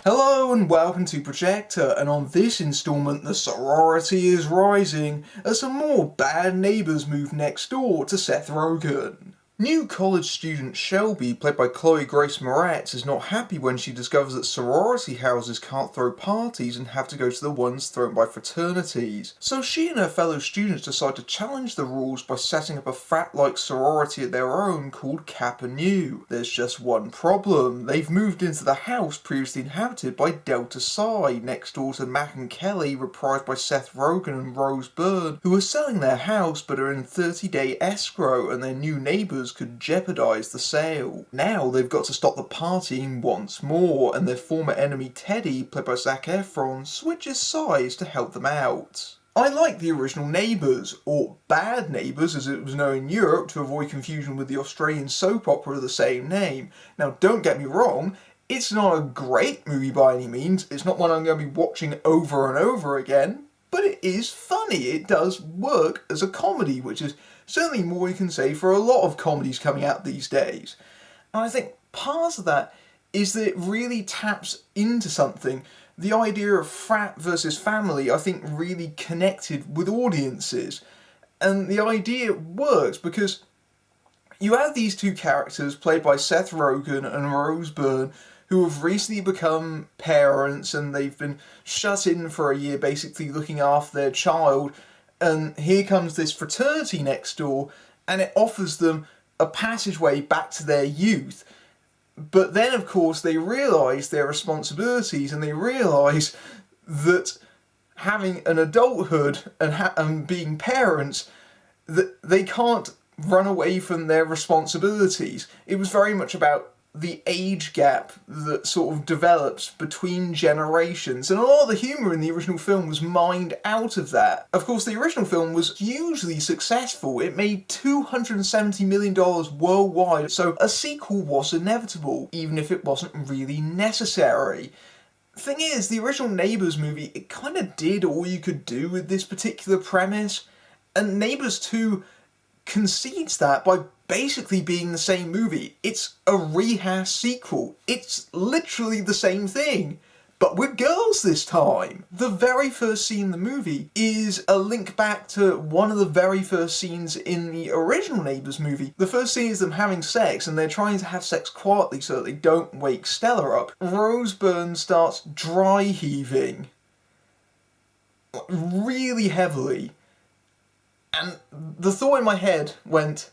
Hello and welcome to Projector, and on this instalment the sorority is rising as some more bad neighbours move next door to Seth Rogen. New college student Shelby, played by Chloe Grace Moretz, is not happy when she discovers that sorority houses can't throw parties and have to go to the ones thrown by fraternities. So she and her fellow students decide to challenge the rules by setting up a frat-like sorority of their own called Kappa Nu. There's just one problem: they've moved into the house previously inhabited by Delta Psi, next door to Mac and Kelly, reprised by Seth Rogen and Rose Byrne, who are selling their house but are in 30-day escrow, and their new neighbours could jeopardise the sale. Now they've got to stop the partying once more, and their former enemy Teddy, played by Zac Efron, switches sides to help them out. I like the original Neighbours, or Bad Neighbours as it was known in Europe to avoid confusion with the Australian soap opera of the same name. Now don't get me wrong, it's not a great movie by any means, it's not one I'm going to be watching over and over again, but it is funny. It does work as a comedy, which is certainly more you can say for a lot of comedies coming out these days. And I think part of that is that it really taps into something. The idea of frat versus family, I think, really connected with audiences. And the idea works because you have these two characters played by Seth Rogen and Rose Byrne, who have recently become parents, and they've been shut in for a year basically looking after their child, and here comes this fraternity next door and it offers them a passageway back to their youth. But then of course they realise their responsibilities, and they realise that having an adulthood and being parents, that they can't run away from their responsibilities. It was very much about the age gap that sort of develops between generations, and a lot of the humour in the original film was mined out of that. Of course, the original film was hugely successful. It made $270 million worldwide, so a sequel was inevitable, even if it wasn't really necessary. Thing is, the original Neighbours movie, it kind of did all you could do with this particular premise, and Neighbours 2 concedes that by basically being the same movie. It's a rehash sequel. It's literally the same thing, but with girls this time. The very first scene in the movie is a link back to one of the very first scenes in the original Neighbours movie. The first scene is them having sex, and they're trying to have sex quietly so that they don't wake Stella up. Rose Byrne starts dry heaving really heavily, and the thought in my head went,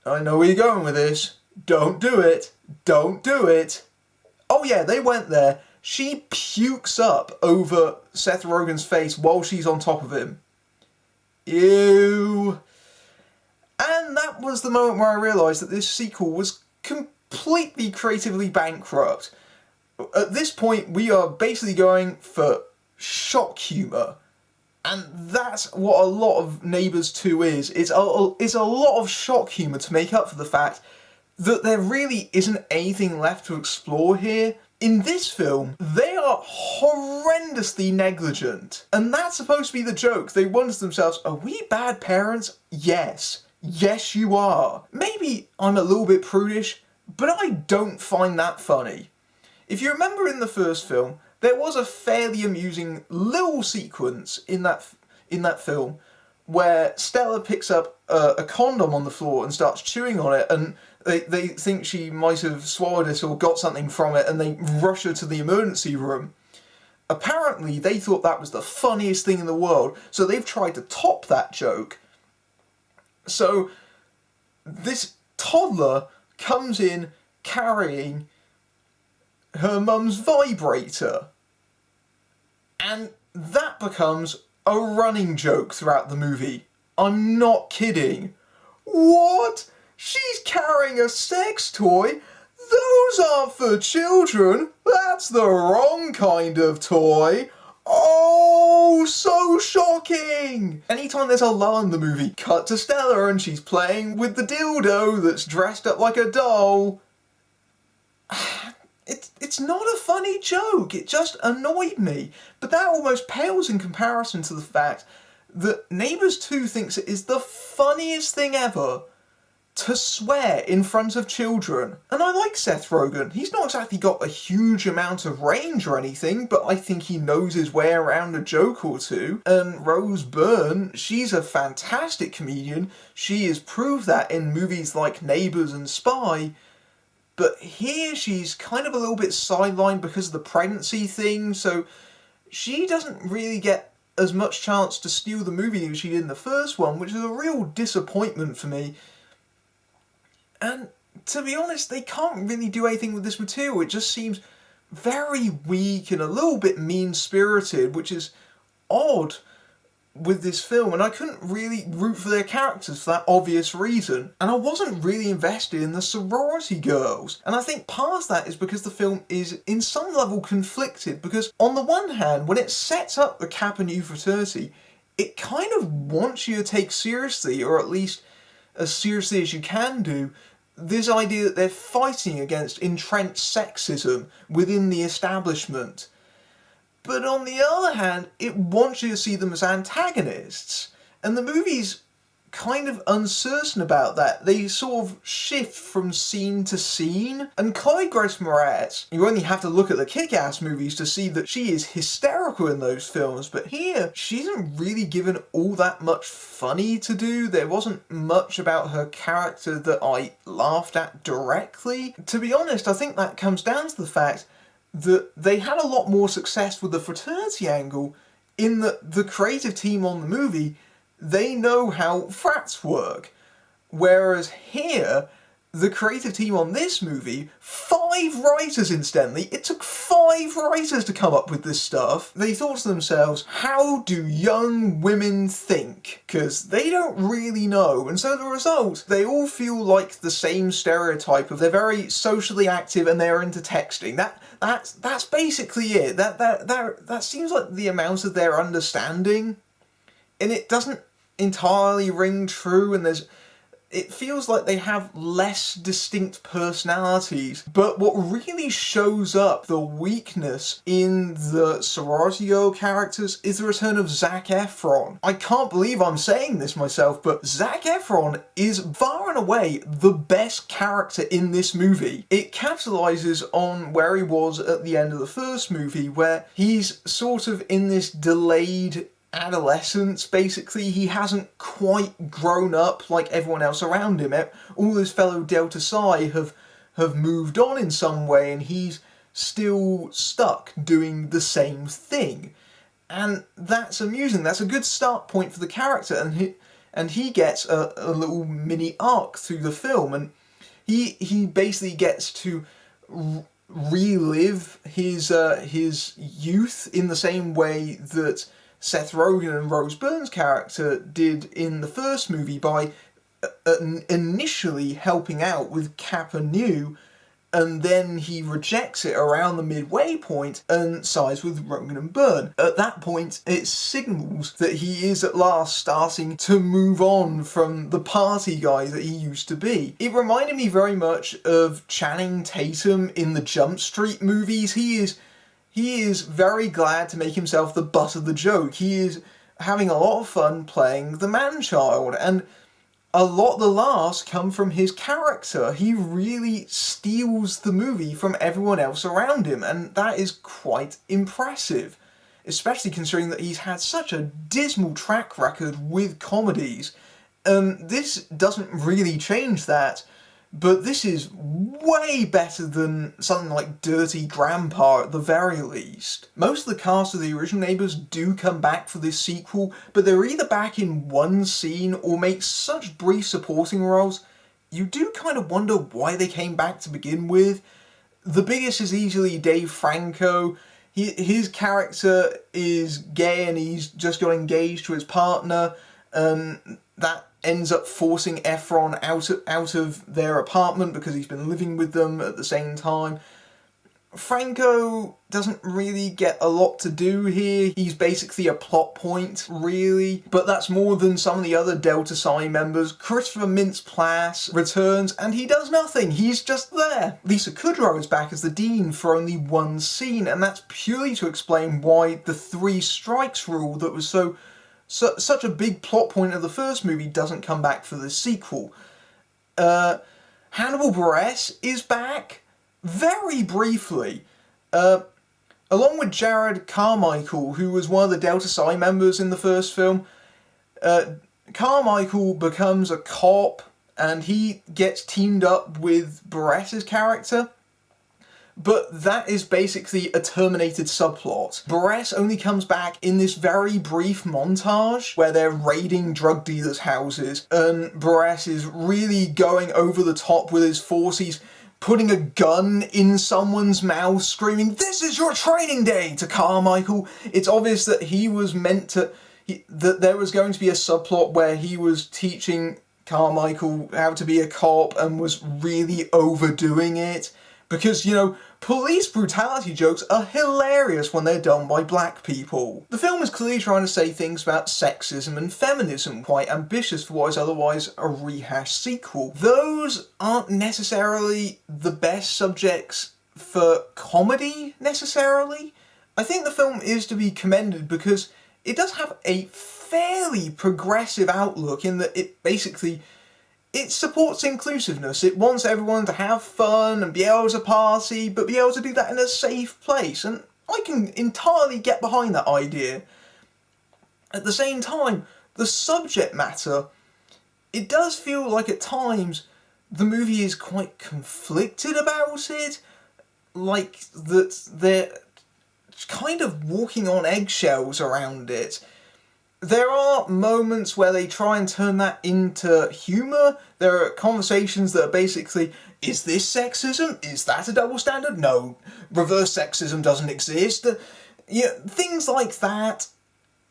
I know where you're going with this. Don't do it. Don't do it. Oh yeah, they went there. She pukes up over Seth Rogen's face while she's on top of him. Ew. And that was the moment where I realised that this sequel was completely creatively bankrupt. At this point, we are basically going for shock humour. And that's what a lot of Neighbours 2 is. It's a lot of shock humour to make up for the fact that there really isn't anything left to explore here. In this film, they are horrendously negligent. And that's supposed to be the joke. They wonder to themselves, are we bad parents? Yes. Yes, you are. Maybe I'm a little bit prudish, but I don't find that funny. If you remember in the first film, there was a fairly amusing little sequence in that film where Stella picks up a condom on the floor and starts chewing on it, and they think she might have swallowed it or got something from it, and they rush her to the emergency room. Apparently they thought that was the funniest thing in the world, so they've tried to top that joke. So this toddler comes in carrying her mum's vibrator, and that becomes a running joke throughout the movie. I'm not kidding. What? She's carrying a sex toy? Those aren't for children. That's the wrong kind of toy. Oh, so shocking! Anytime there's a lull in the movie, cut to Stella and she's playing with the dildo that's dressed up like a doll. It's not a funny joke, it just annoyed me. But that almost pales in comparison to the fact that Neighbours 2 thinks it is the funniest thing ever to swear in front of children. And I like Seth Rogen. He's not exactly got a huge amount of range or anything, but I think he knows his way around a joke or two. And Rose Byrne, she's a fantastic comedian. She has proved that in movies like Neighbours and Spy. But here she's kind of a little bit sidelined because of the pregnancy thing, so she doesn't really get as much chance to steal the movie as she did in the first one, which is a real disappointment for me. And to be honest, they can't really do anything with this material. It just seems very weak and a little bit mean-spirited, which is odd with this film, and I couldn't really root for their characters for that obvious reason. And I wasn't really invested in the Sorority Girls. And I think part of that is because the film is in some level conflicted, because on the one hand, when it sets up the Kappa Nu fraternity, it kind of wants you to take seriously, or at least as seriously as you can do, this idea that they're fighting against entrenched sexism within the establishment. But on the other hand, it wants you to see them as antagonists. And the movie's kind of uncertain about that. They sort of shift from scene to scene. And Chloe Grace Moretz, you only have to look at the Kick-Ass movies to see that she is hysterical in those films. But here, she isn't really given all that much funny to do. There wasn't much about her character that I laughed at directly. To be honest, I think that comes down to the fact that they had a lot more success with the fraternity angle in that the creative team on the movie, they know how frats work. Whereas here, the creative team on this movie, 5 writers incidentally, it took 5 writers to come up with this stuff. They thought to themselves, how do young women think? Because they don't really know. And so the result, they all feel like the same stereotype of they're very socially active and they're into texting. That's basically it. That seems like the amount of their understanding. And it doesn't entirely ring true, and it feels like they have less distinct personalities. But what really shows up the weakness in the Sorority Girl characters is the return of Zac Efron. I can't believe I'm saying this myself, but Zac Efron is far and away the best character in this movie. It capitalizes on where he was at the end of the first movie, where he's sort of in this delayed adolescence, basically. He hasn't quite grown up like everyone else around him. All his fellow Delta Psi have moved on in some way, and he's still stuck doing the same thing. And that's amusing. That's a good start point for the character, and he gets a little mini arc through the film, and he basically gets to relive his youth in the same way that Seth Rogen and Rose Byrne's character did in the first movie by initially helping out with Kappa Nu, and then he rejects it around the midway point and sides with Rogen and Byrne. At that point, it signals that he is at last starting to move on from the party guy that he used to be. It reminded me very much of Channing Tatum in the Jump Street movies. He is very glad to make himself the butt of the joke. He is having a lot of fun playing the man-child, and a lot of the laughs come from his character. He really steals the movie from everyone else around him, and that is quite impressive, especially considering that he's had such a dismal track record with comedies. This doesn't really change that, but this is way better than something like Dirty Grandpa at the very least. Most of the cast of the original Neighbours do come back for this sequel, but they're either back in one scene or make such brief supporting roles, you do kind of wonder why they came back to begin with. The biggest is easily Dave Franco. His character is gay and he's just got engaged to his partner, and that ends up forcing Efron out of their apartment because he's been living with them at the same time. Franco doesn't really get a lot to do here. He's basically a plot point, really. But that's more than some of the other Delta Psi members. Christopher Mintz-Plasse returns and he does nothing. He's just there. Lisa Kudrow is back as the Dean for only one scene, and that's purely to explain why the 3 strikes rule that was such a big plot point of the first movie doesn't come back for the sequel. Hannibal Buress is back, very briefly, along with Jared Carmichael, who was one of the Delta Psi members in the first film. Carmichael becomes a cop, and he gets teamed up with Buress's character. But that is basically a terminated subplot. Buress only comes back in this very brief montage where they're raiding drug dealers' houses, and Buress is really going over the top with his force. He's putting a gun in someone's mouth, screaming, "This is your training day!" to Carmichael. It's obvious that he was meant to... that there was going to be a subplot where he was teaching Carmichael how to be a cop and was really overdoing it. Because, you know, police brutality jokes are hilarious when they're done by black people. The film is clearly trying to say things about sexism and feminism, quite ambitious for what is otherwise a rehashed sequel. Those aren't necessarily the best subjects for comedy, necessarily. I think the film is to be commended because it does have a fairly progressive outlook in that it supports inclusiveness. It wants everyone to have fun and be able to party, but be able to do that in a safe place. And I can entirely get behind that idea. At the same time, the subject matter, it does feel like at times the movie is quite conflicted about it. Like that they're kind of walking on eggshells around it. There are moments where they try and turn that into humour. There are conversations that are basically, is this sexism? Is that a double standard? No, reverse sexism doesn't exist. Things like that.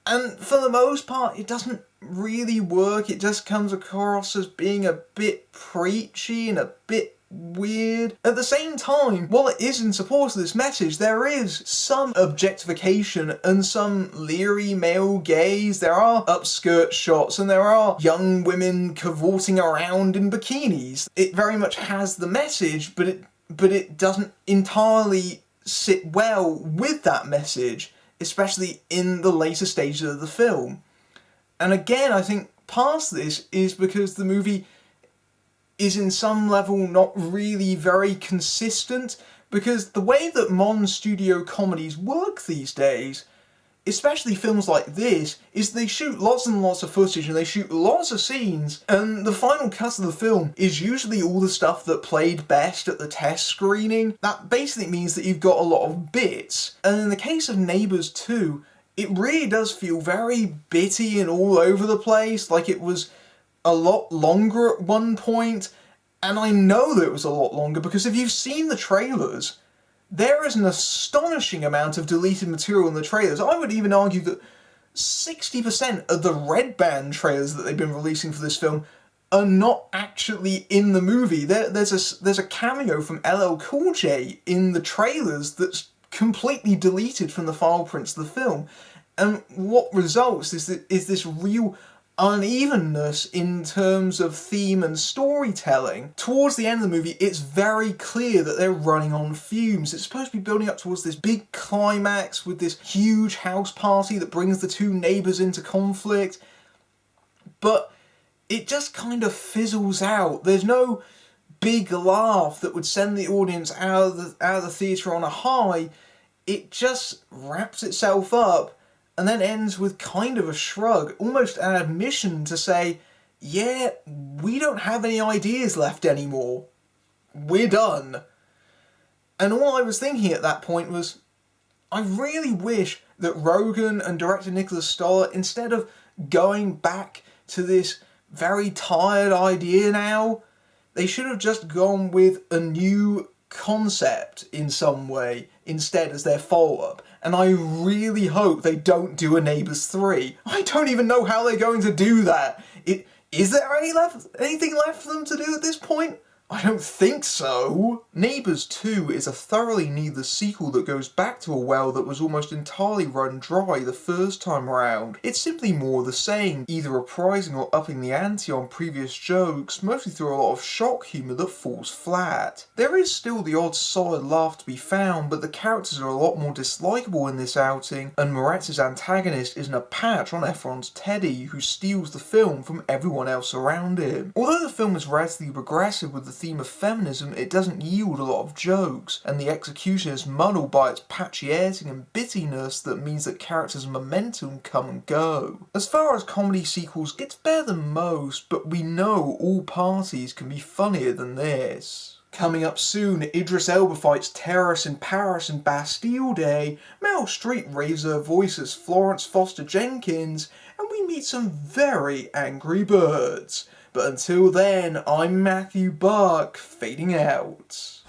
And for the most part, it doesn't really work. It just comes across as being a bit preachy and a bit weird. At the same time, while it is in support of this message, there is some objectification and some leery male gaze. There are upskirt shots and there are young women cavorting around in bikinis. It very much has the message, but it doesn't entirely sit well with that message, especially in the later stages of the film. And again, I think past this is because the movie is in some level not really very consistent, because the way that modern studio comedies work these days, especially films like this, is they shoot lots and lots of footage and they shoot lots of scenes, and the final cut of the film is usually all the stuff that played best at the test screening. That basically means that you've got a lot of bits, and in the case of Neighbours 2, it really does feel very bitty and all over the place, like it was a lot longer at one point, and I know that it was a lot longer because if you've seen the trailers, there is an astonishing amount of deleted material in the trailers. I would even argue that 60% of the Red Band trailers that they've been releasing for this film are not actually in the movie. There's a cameo from LL Cool J in the trailers that's completely deleted from the file prints of the film, and what results is this real unevenness in terms of theme and storytelling. Towards the end of the movie, it's very clear that they're running on fumes. It's supposed to be building up towards this big climax with this huge house party that brings the two neighbours into conflict, but it just kind of fizzles out. There's no big laugh that would send the audience out of the theatre on a high. It just wraps itself up and then ends with kind of a shrug, almost an admission to say, yeah, we don't have any ideas left anymore. We're done. And all I was thinking at that point was, I really wish that Rogen and director Nicholas Stoller, instead of going back to this very tired idea now, they should have just gone with a new concept in some way instead as their follow-up. And I really hope they don't do a Neighbours 3. I don't even know how they're going to do that. Is there anything left for them to do at this point? I don't think so! Neighbours 2 is a thoroughly needless sequel that goes back to a well that was almost entirely run dry the first time round. It's simply more the same, either reprising or upping the ante on previous jokes, mostly through a lot of shock humour that falls flat. There is still the odd solid laugh to be found, but the characters are a lot more dislikable in this outing, and Moretz's antagonist isn't a patch on Efron's Teddy, who steals the film from everyone else around him. Although the film is relatively progressive with the theme of feminism, it doesn't yield a lot of jokes, and the execution is muddled by its patchy editing and bittiness that means that characters' momentum come and go. As far as comedy sequels, it's better than most, but we know all parties can be funnier than this. Coming up soon, Idris Elba fights terrorists in Paris and Bastille Day, Meryl Streep raises her voice as Florence Foster Jenkins, and we meet some very angry birds. But until then, I'm Matthew Buck, fading out.